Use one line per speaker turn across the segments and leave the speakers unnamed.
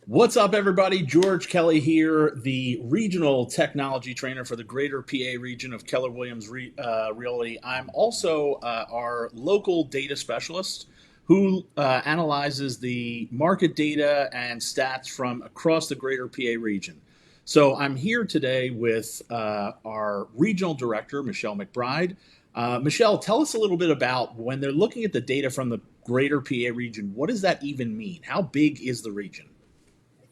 What's up, everybody? George Kelly here, the regional technology trainer for the greater PA region of Keller Williams Realty. I'm also our local data specialist who analyzes the market data and stats from across the greater PA region. So I'm here today with our regional director, Michele McBride. Michele, tell us a little bit about when they're looking at the data from the greater PA region, what does that even mean? How big is the region?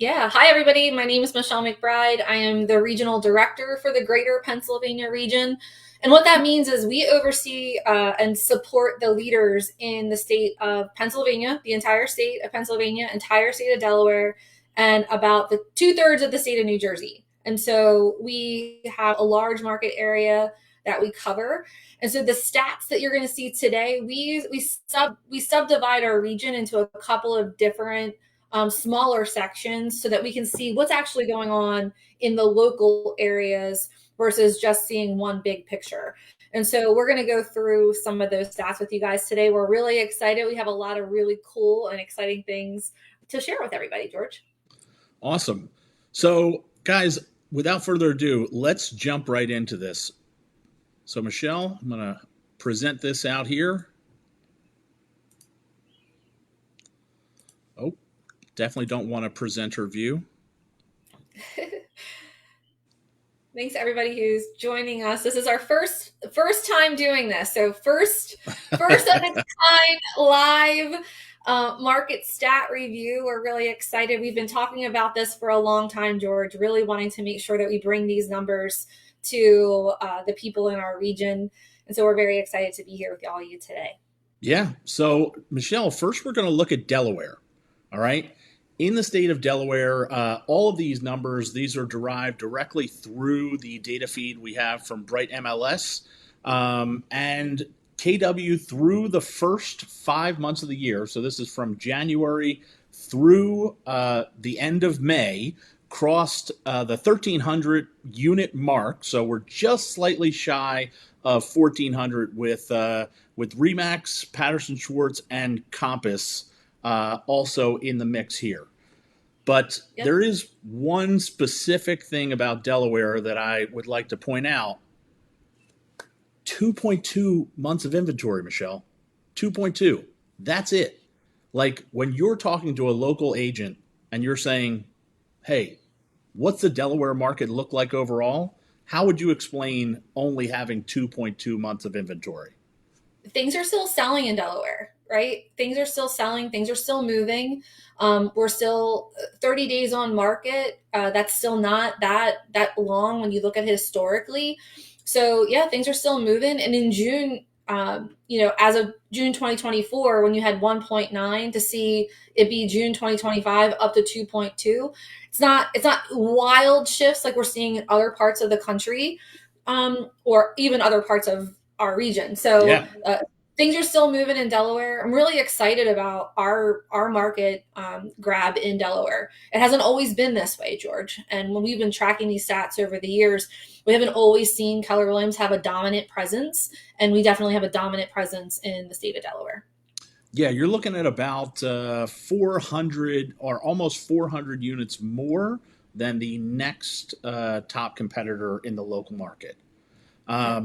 Yeah. Hi, everybody. My name is Michele McBride. I am the regional director for the greater Pennsylvania region. And what that means is we oversee and support the leaders in the state of Pennsylvania, the entire state of Pennsylvania, entire state of Delaware, and about the 2/3 of the state of New Jersey. And so we have a large market area that we cover. And so the stats that you're going to see today, we subdivide our region into a couple of different smaller sections so that we can see what's actually going on in the local areas versus just seeing one big picture. And so we're going to go through some of those stats with you guys today. We're really excited. We have a lot of really cool and exciting things to share with everybody, George.
Awesome. So, guys, without further ado, let's jump right into this. So, Michele, I'm going to present this out here. Oh, definitely don't want to present her view.
Thanks everybody who's joining us. This is our first time doing this. So first of its kind live market stat review. We're really excited. We've been talking about this for a long time, George, really wanting to make sure that we bring these numbers to the people in our region. And so we're very excited to be here with all you today.
Yeah. So, Michele, first we're going to look at Delaware. All right. In the state of Delaware, all of these numbers, these are derived directly through the data feed we have from Bright MLS and KW through the first 5 months of the year. So this is from January through the end of May, crossed the 1,300 unit mark. So we're just slightly shy of 1,400 with Remax, Patterson Schwartz, and Compass also in the mix here. But
Yep.
there is one specific thing about Delaware that I would like to point out. 2.2 months of inventory, Michele. 2.2. That's it. Like when you're talking to a local agent and you're saying, hey, what's the Delaware market look like overall? How would you explain only having 2.2 months of inventory?
Things are still selling in Delaware, right? Things are still selling, things are still moving. We're still 30 days on market. That's still not that long when you look at it historically. So yeah, things are still moving. And in June, as of June 2024, when you had 1.9 to see it be June 2025 up to 2.2, it's not wild shifts like we're seeing in other parts of the country, or even other parts of our region. So
Yeah.
things are still moving in Delaware. I'm really excited about our market grab in Delaware. It hasn't always been this way, George. And when we've been tracking these stats over the years, we haven't always seen Keller Williams have a dominant presence, and we definitely have a dominant presence in the state of Delaware.
Yeah, you're looking at about 400 or almost 400 units more than the next top competitor in the local market.
Yeah.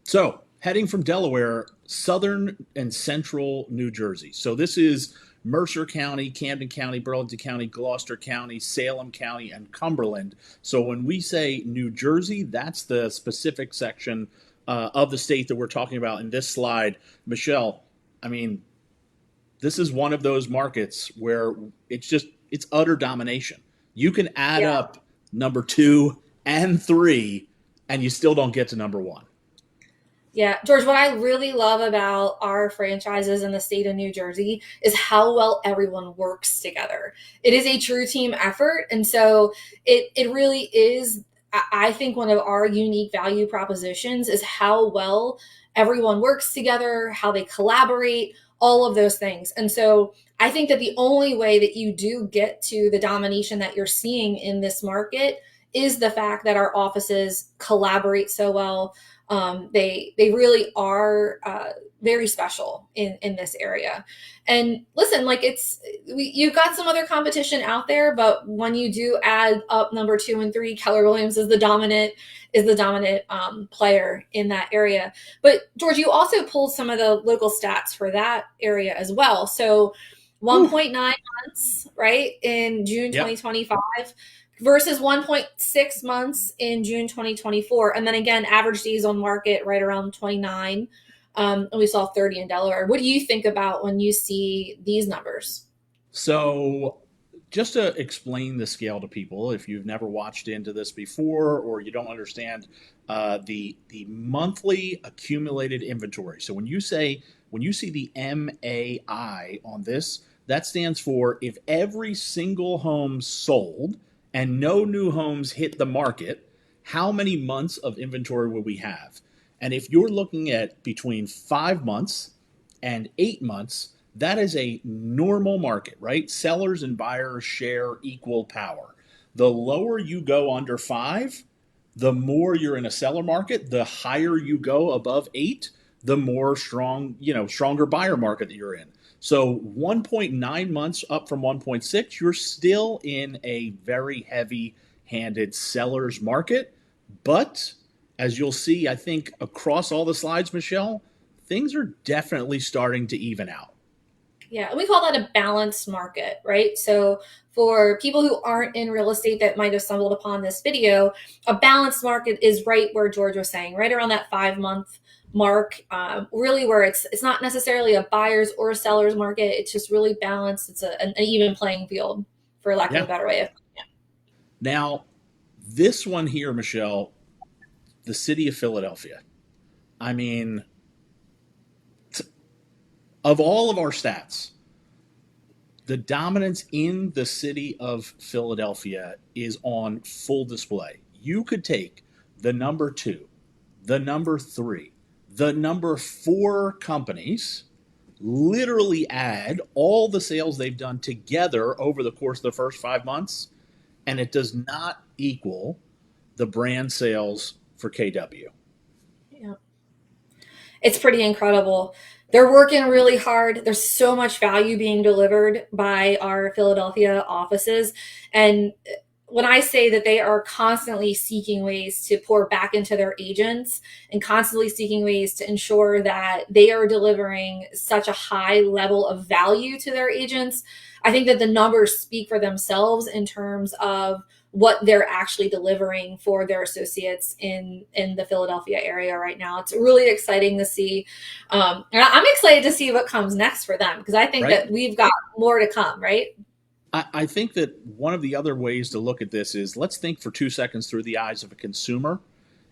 So, heading from Delaware, southern and central New Jersey. So, this is Mercer County, Camden County, Burlington County, Gloucester County, Salem County, and Cumberland. So, when we say New Jersey, that's the specific section of the state that we're talking about in this slide. Michele, I mean, this is one of those markets where it's utter domination. You can add
Yeah.
up number two and three, and you still don't get to number one.
Yeah, George, what I really love about our franchises in the state of New Jersey is how well everyone works together. It is a true team effort. And so it really is, I think, one of our unique value propositions is how well everyone works together, how they collaborate, all of those things. And so I think that the only way that you do get to the domination that you're seeing in this market is the fact that our offices collaborate so well. They really are very special in this area. And listen, like you've got some other competition out there, but when you do add up number 2 and 3, Keller Williams is the dominant player in that area. But George, you also pulled some of the local stats for that area as well. So
Whew.
1.9 months, right, in June
Yep.
2025 versus 1.6 months in June 2024. And then again, average days on market right around 29. And we saw 30 in Delaware. What do you think about when you see these numbers?
So, just to explain the scale to people, if you've never watched into this before or you don't understand the monthly accumulated inventory. So when you see the MAI on this, that stands for if every single home sold and no new homes hit the market, how many months of inventory will we have? And if you're looking at between 5 months and 8 months, that is a normal market, right? Sellers and buyers share equal power. The lower you go under 5, the more you're in a seller market. The higher you go above 8, the more stronger buyer market that you're in. So 1.9 months up from 1.6, you're still in a very heavy handed seller's market. But as you'll see, I think across all the slides, Michelle, things are definitely starting to even out.
Yeah, we call that a balanced market, right? So for people who aren't in real estate that might have stumbled upon this video, a balanced market is right where George was saying, right around that 5 month mark, really where it's not necessarily a buyer's or a seller's market. It's just really balanced. It's an even playing field, for lack of a
Yeah.
better way of.
Now, this one here, Michelle, the city of Philadelphia. I mean, of all of our stats, the dominance in the city of Philadelphia is on full display. You could take the number 2, the number 3, the number 4 companies, literally add all the sales they've done together over the course of the first 5 months, and it does not equal the brand sales for KW.
Yeah. It's pretty incredible. They're working really hard. There's so much value being delivered by our Philadelphia offices. And when I say that they are constantly seeking ways to pour back into their agents and constantly seeking ways to ensure that they are delivering such a high level of value to their agents, I think that the numbers speak for themselves in terms of what they're actually delivering for their associates in the Philadelphia area right now. It's really exciting to see. And I'm excited to see what comes next for them because I think
Right?
that we've got more to come, right?
I think that one of the other ways to look at this is let's think for 2 seconds through the eyes of a consumer.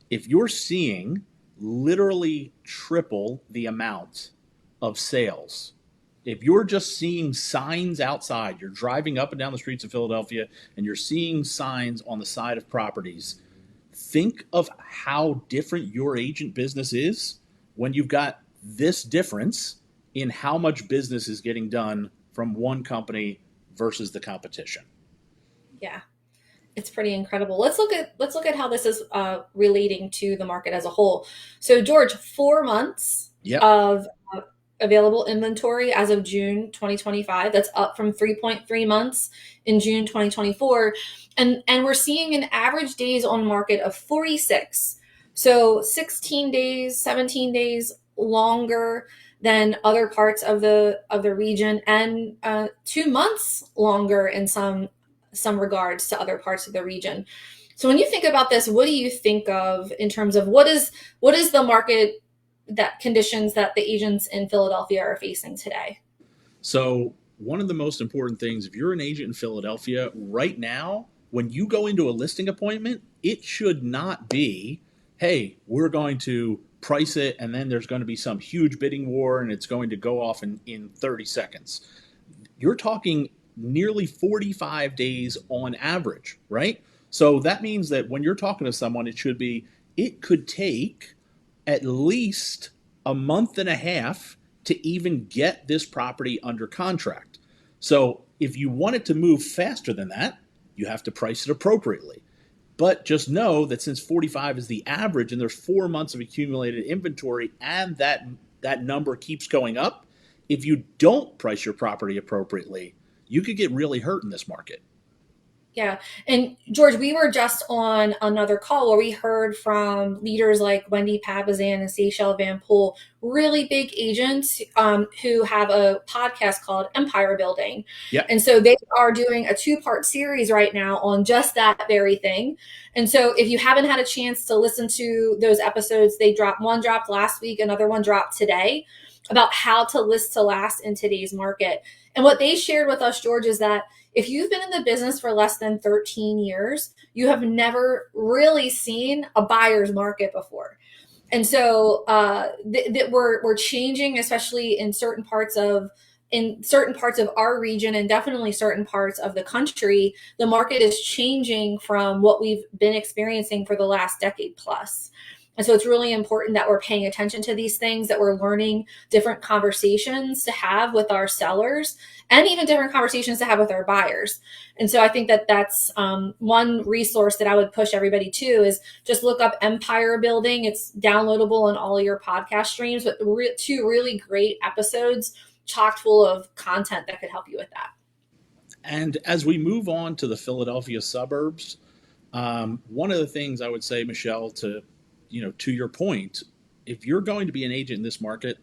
If you're seeing literally triple the amount of sales, if you're just seeing signs outside, you're driving up and down the streets of Philadelphia and you're seeing signs on the side of properties, think of how different your agent business is when you've got this difference in how much business is getting done from one company versus the competition.
Yeah. It's pretty incredible. Let's look at how this is relating to the market as a whole. So, George, 4 months
Yep.
of available inventory as of June 2025. That's up from 3.3 months in June 2024, and we're seeing an average days on market of 46. So 16 days, 17 days longer than other parts of the region, and 2 months longer in some regards to other parts of the region. So when you think about this, what do you think of in terms of what is the market that conditions that the agents in Philadelphia are facing today?
So, one of the most important things, if you're an agent in Philadelphia right now, when you go into a listing appointment, it should not be, hey, we're going to price it and then there's going to be some huge bidding war and it's going to go off in 30 seconds. You're talking nearly 45 days on average, right? So that means that when you're talking to someone, it could take at least a month and a half to even get this property under contract. So if you want it to move faster than that, you have to price it appropriately. But just know that since 45 is the average and there's 4 months of accumulated inventory and that number keeps going up, if you don't price your property appropriately, you could get really hurt in this market.
Yeah. And George, we were just on another call where we heard from leaders like Wendy Pavazan and Seychelle Van Poel, really big agents who have a podcast called Empire Building.
Yep.
And so they are doing a two-part series right now on just that very thing. And so if you haven't had a chance to listen to those episodes, one dropped last week, another one dropped today about how to list to last in today's market. And what they shared with us, George, is that if you've been in the business for less than 13 years, you have never really seen a buyer's market before. And so we're changing, especially in certain parts of our region and definitely certain parts of the country. The market is changing from what we've been experiencing for the last decade plus. And so it's really important that we're paying attention to these things, that we're learning different conversations to have with our sellers and even different conversations to have with our buyers. And so I think that that's one resource that I would push everybody to is just look up Empire Building. It's downloadable on all of your podcast streams, but two really great episodes chock full of content that could help you with that.
And as we move on to the Philadelphia suburbs, one of the things I would say, Michele, to your point, if you're going to be an agent in this market,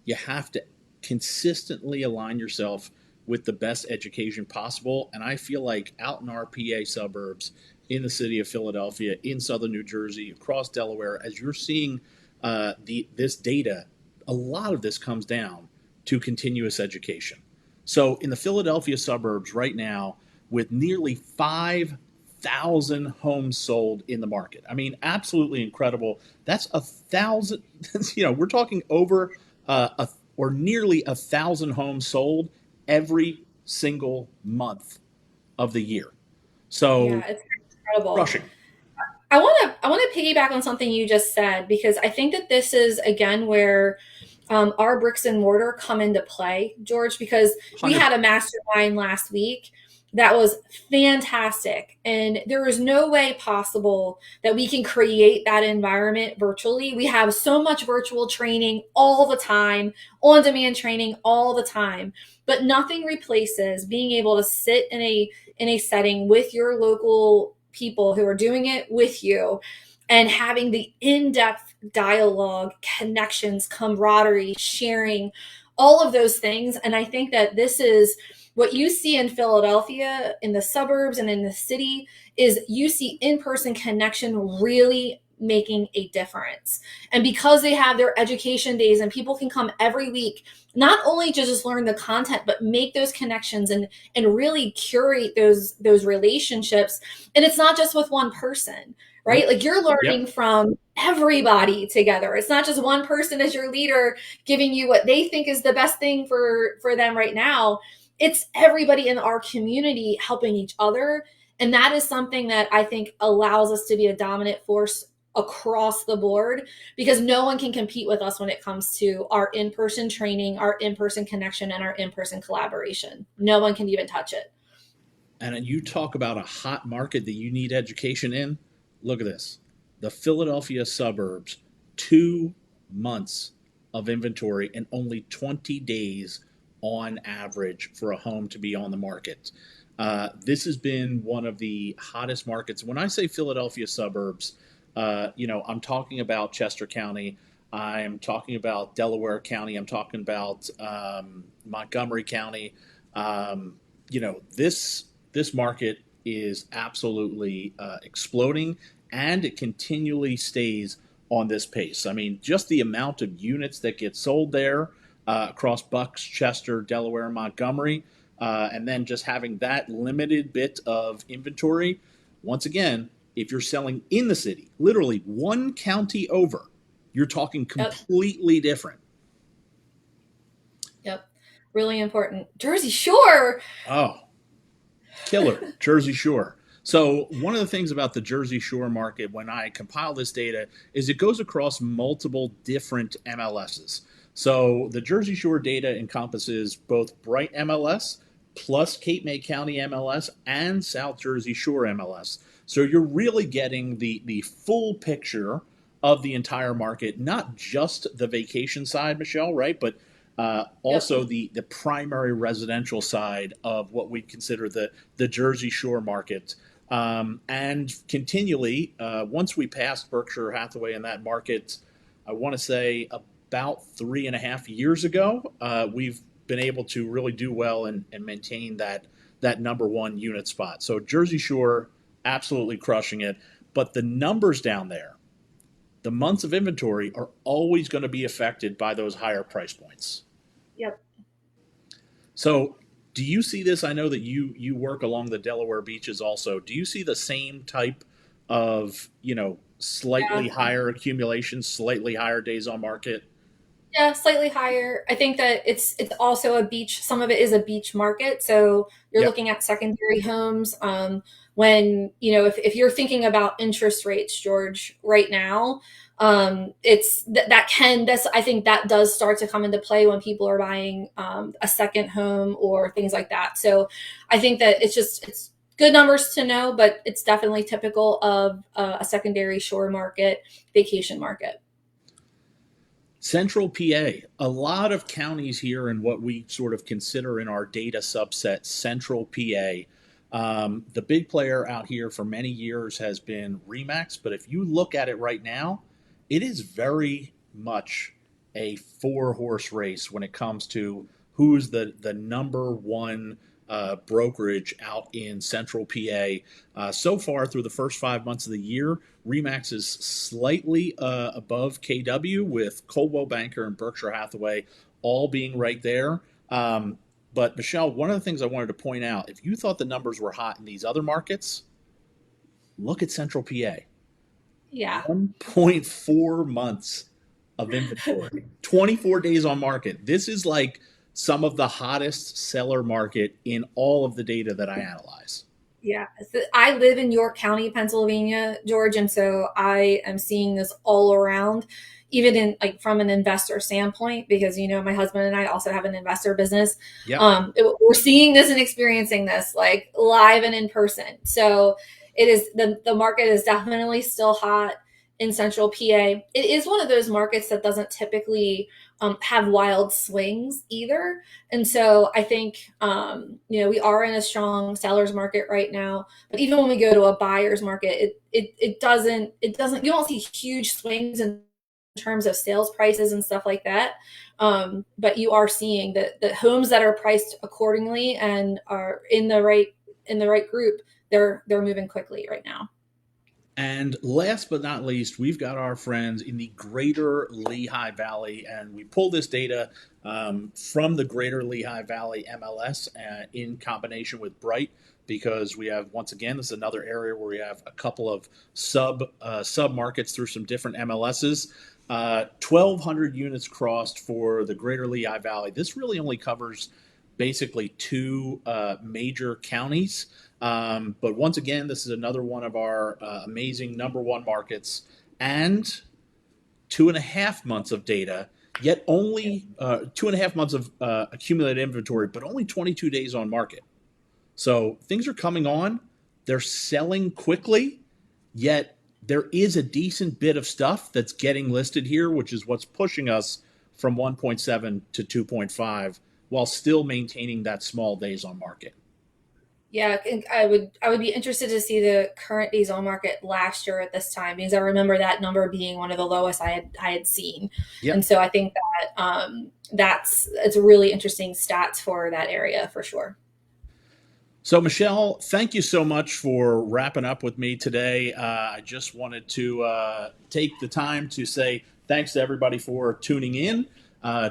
you have to consistently align yourself with the best education possible. And I feel like out in our PA suburbs, in the city of Philadelphia, in southern New Jersey, across Delaware, as you're seeing this data, a lot of this comes down to continuous education. So in the Philadelphia suburbs right now, with nearly 5,000 homes sold in the market. I mean, absolutely incredible. That's 1,000. We're talking over or nearly 1,000 homes sold every single month of the year. So
Yeah, it's incredible.
crushing.
I want to piggyback on something you just said, because I think that this is again where our bricks and mortar come into play, George, because we
100.
had a mastermind last week that was fantastic. And there is no way possible that we can create that environment virtually. We have so much virtual training all the time, on demand training all the time, but nothing replaces being able to sit in a setting with your local people who are doing it with you and having the in-depth dialogue, connections, camaraderie, sharing, all of those things. And I think that this is what you see in Philadelphia, in the suburbs and in the city, is you see in-person connection really making a difference. And because they have their education days and people can come every week, not only to just learn the content, but make those connections and really curate those relationships. And it's not just with one person, right?
Nope.
Like you're learning
Yep.
from everybody together. It's not just one person as your leader giving you what they think is the best thing for them right now. It's everybody in our community helping each other. And that is something that I think allows us to be a dominant force across the board, because no one can compete with us when it comes to our in-person training, our in-person connection, and our in-person collaboration. No one can even touch it.
And you talk about a hot market that you need education in. Look at this. The Philadelphia suburbs, 2 months of inventory and only 20 days on average for a home to be on the market. This has been one of the hottest markets. When I say Philadelphia suburbs, I'm talking about Chester County. I'm talking about Delaware County. I'm talking about Montgomery County. This market is absolutely exploding, and it continually stays on this pace. I mean, just the amount of units that get sold there across Bucks, Chester, Delaware, Montgomery, and then just having that limited bit of inventory. Once again, if you're selling in the city, literally one county over, you're talking
Yep.
completely different.
Yep. Really important. Jersey Shore.
Oh, killer, Jersey Shore. So one of the things about the Jersey Shore market, when I compile this data, is it goes across multiple different MLSs. So the Jersey Shore data encompasses both Bright MLS, plus Cape May County MLS and South Jersey Shore MLS. So you're really getting the full picture of the entire market, not just the vacation side, Michelle, right? But
Yep.
also the primary residential side of what we consider the Jersey Shore market. And continually, once we passed Berkshire Hathaway in that market, I want to say about 3.5 years ago, we've been able to really do well and maintain that number one unit spot. So Jersey Shore absolutely crushing it, but the numbers down there, the months of inventory are always going to be affected by those higher price points.
Yep.
So do you see this? I know that you work along the Delaware beaches also. Do you see the same type of, slightly
Yeah.
higher accumulation, slightly higher days on market?
Yeah, slightly higher. I think that it's also a beach. Some of it is a beach market, so you're
Yep.
looking at secondary homes. When if you're thinking about interest rates, George, right now, it's that can this I think that does start to come into play when people are buying a second home or things like that. So I think that it's good numbers to know, but it's definitely typical of a secondary shore market, vacation market.
Central PA, a lot of counties here in what we sort of consider in our data subset, Central PA. The big player out here for many years has been Remax, but if you look at it right now, it is very much a four-horse race when it comes to who's the number one brokerage out in Central PA. So far, through the first 5 months of the year, Remax is slightly above KW, with Coldwell Banker and Berkshire Hathaway all being right there. But Michelle, one of the things I wanted to point out, if you thought the numbers were hot in these other markets, look at Central PA.
Yeah.
1.4 months of inventory, 24 days on market. This is like some of the hottest seller market in all of the data that I analyze.
Yeah, I live in York County, Pennsylvania, George, and so I am seeing this all around, even in like from an investor standpoint, because my husband and I also have an investor business.
Yep.
We're seeing this and experiencing this like live and in person. So it is the market is definitely still hot in Central PA. It is one of those markets that doesn't typically have wild swings either. And so I think, we are in a strong seller's market right now, but even when we go to a buyer's market, you don't see huge swings in terms of sales prices and stuff like that. But you are seeing that the homes that are priced accordingly and are in the right group, they're moving quickly right now.
And last but not least, we've got our friends in the greater Lehigh Valley, and we pull this data from the greater Lehigh Valley MLS in combination with Bright, because we have, once again, this is another area where we have a couple of sub markets through some different MLSs. 1,200 units crossed for the greater Lehigh Valley. This really only covers basically two major counties. But once again, this is another one of our amazing number one markets, and 2.5 months of data, yet only 2.5 months of accumulated inventory, but only 22 days on market. So things are coming on. They're selling quickly, yet there is a decent bit of stuff that's getting listed here, which is what's pushing us from 1.7 to 2.5 while still maintaining that small days on market.
Yeah, I think I would be interested to see the current days on market last year at this time, because I remember that number being one of the lowest I had seen, and
Yep.
so I think that it's a really interesting stats for that area for sure.
So, Michelle, thank you so much for wrapping up with me today. I just wanted to take the time to say thanks to everybody for tuning in.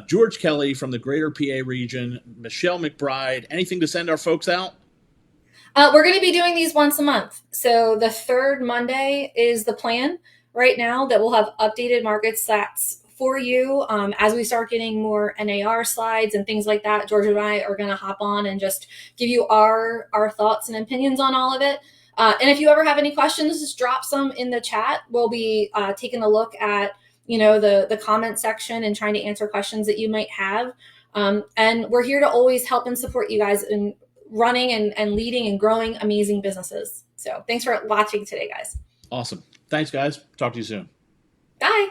George Kelly from the Greater PA region, Michelle McBride. Anything to send our folks out?
We're going to be doing these once a month. So the third Monday is the plan right now, that we'll have updated market stats for you. As we start getting more NAR slides and things like that, George and I are going to hop on and just give you our thoughts and opinions on all of it. And if you ever have any questions, just drop some in the chat. We'll be taking a look at the comment section and trying to answer questions that you might have. And we're here to always help and support you guys in running and leading and growing amazing businesses. So thanks for watching today, guys.
Awesome. Thanks, guys. Talk to you soon.
Bye.